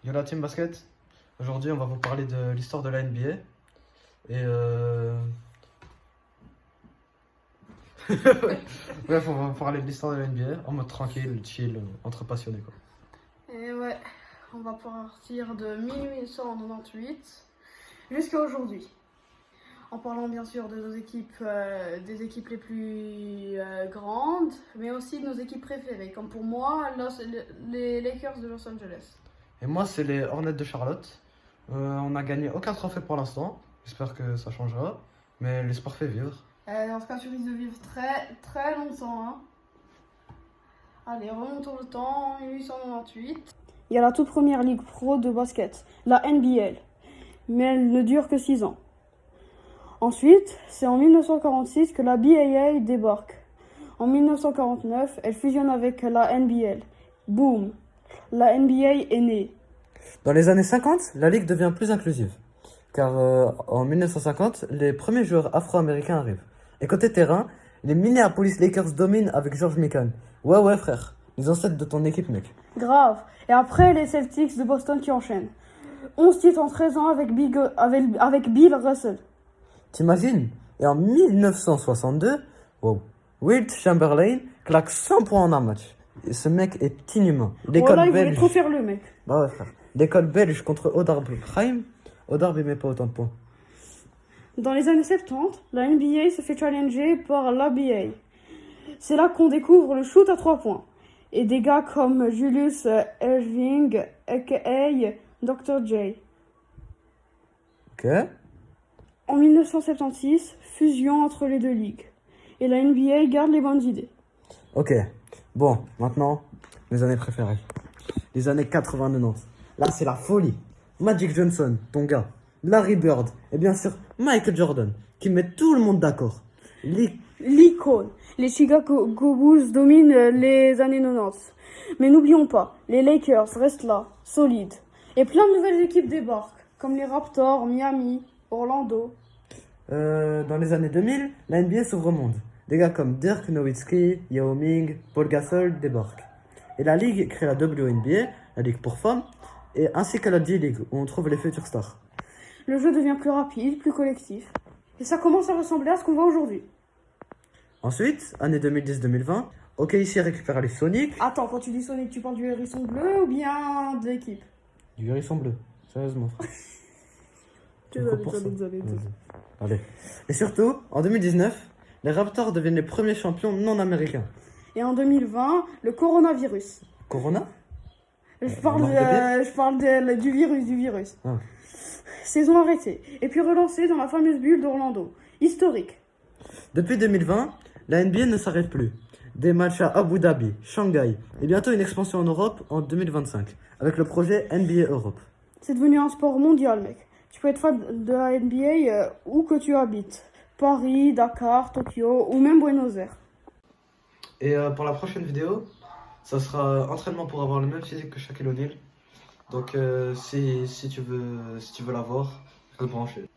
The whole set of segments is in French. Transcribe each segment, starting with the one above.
Yo la team basket, aujourd'hui on va vous parler de l'histoire de la NBA et bref, on va vous parler de l'histoire de la NBA en mode tranquille, chill, entre passionnés quoi. Et ouais, on va partir de 1898 jusqu'à aujourd'hui. En parlant bien sûr de nos équipes, des équipes les plus grandes, mais aussi de nos équipes préférées, comme pour moi, les Lakers de Los Angeles. Et moi c'est les Hornets de Charlotte. On n'a gagné aucun trophée pour l'instant, j'espère que ça changera, mais l'espoir fait vivre. Dans ce cas, tu risques de vivre très très longtemps. Hein. Allez, remontons le temps, 1898. Il y a la toute première ligue pro de basket, la NBL, mais elle ne dure que 6 ans. Ensuite, c'est en 1946 que la BAA débarque. En 1949, elle fusionne avec la NBL. Boum, la NBA est née. Dans les années 50, la ligue devient plus inclusive, car en 1950, les premiers joueurs afro-américains arrivent. Et côté terrain, les Minneapolis Lakers dominent avec George Mikan. Ouais frère, les ancêtres de ton équipe mec. Grave. Et après, les Celtics de Boston qui enchaînent. 11 titres en 13 ans avec Bill Russell. T'imagines? Et en 1962, wow, Wilt Chamberlain claque 100 points en un match. Et ce mec est inhumain. L'école il voulait trop faire le mec. Bah ouais frère. L'école belge contre Odarby Prime. Odarby met pas autant de points. Dans les années 70, la NBA se fait challenger par l'ABA. C'est là qu'on découvre le shoot à 3 points. Et des gars comme Julius Erving, aka Dr. J. Ok. En 1976, fusion entre les deux ligues. Et la NBA garde les bonnes idées. Ok. Bon, maintenant, mes années préférées. Les années 80-90. Là, c'est la folie. Magic Johnson, ton gars. Larry Bird. Et bien sûr, Michael Jordan. Qui met tout le monde d'accord. L'icône. Les Chicago Bulls dominent les années 90. Mais n'oublions pas, les Lakers restent là, solides. Et plein de nouvelles équipes débarquent, comme les Raptors, Miami, Orlando. Dans les années 2000, la NBA s'ouvre au monde. Des gars comme Dirk Nowitzki, Yao Ming, Paul Gasol débarquent. Et la ligue crée la WNBA, la ligue pour femmes, et ainsi que la G-League, où on trouve les futures stars. Le jeu devient plus rapide, plus collectif. Et ça commence à ressembler à ce qu'on voit aujourd'hui. Ensuite, année 2010-2020, OKC récupère les Sonics. Attends, quand tu dis Sonic, tu parles du hérisson bleu ou bien de l'équipe? Du hérisson bleu, sérieusement. Désolé. Allez. Et surtout, en 2019, les Raptors deviennent les premiers champions non américains. Et en 2020, le coronavirus. Corona? Je parle du virus. Ah. Saison arrêtée. Et puis relancée dans la fameuse bulle d'Orlando. Historique. Depuis 2020, la NBA ne s'arrête plus. Des matchs à Abu Dhabi, Shanghai et bientôt une expansion en Europe en 2025 avec le projet NBA Europe. C'est devenu un sport mondial, mec. Tu peux être fan de la NBA où que tu habites. Paris, Dakar, Tokyo ou même Buenos Aires. Et pour la prochaine vidéo, ça sera entraînement pour avoir le même physique que Shaquille O'Neal. Donc si tu veux l'avoir, reste branché.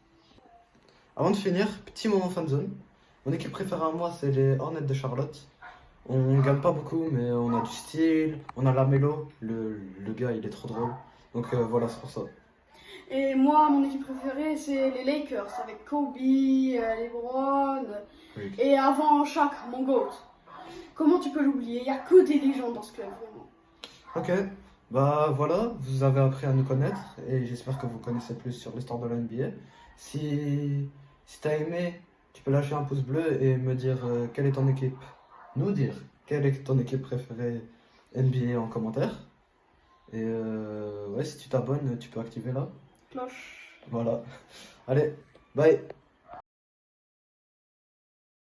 Avant de finir, petit moment fanzone. Mon équipe préférée à moi, c'est les Hornets de Charlotte. On gagne pas beaucoup, mais on a du style, on a Lamelo, le gars il est trop drôle. Donc voilà, c'est pour ça. Et moi, mon équipe préférée, c'est les Lakers, avec Kobe, LeBron, Oui. et avant Shaq, mon GOAT. Comment tu peux l'oublier? Il n'y a que des légendes dans ce club, vraiment. Ok, bah voilà, vous avez appris à nous connaître et j'espère que vous connaissez plus sur l'histoire de la NBA. Si t'as aimé, tu peux lâcher un pouce bleu et me dire quelle est ton équipe. Nous dire quelle est ton équipe préférée NBA en commentaire. Et ouais, si tu t'abonnes, tu peux activer là. Cloche. Voilà. Allez, bye.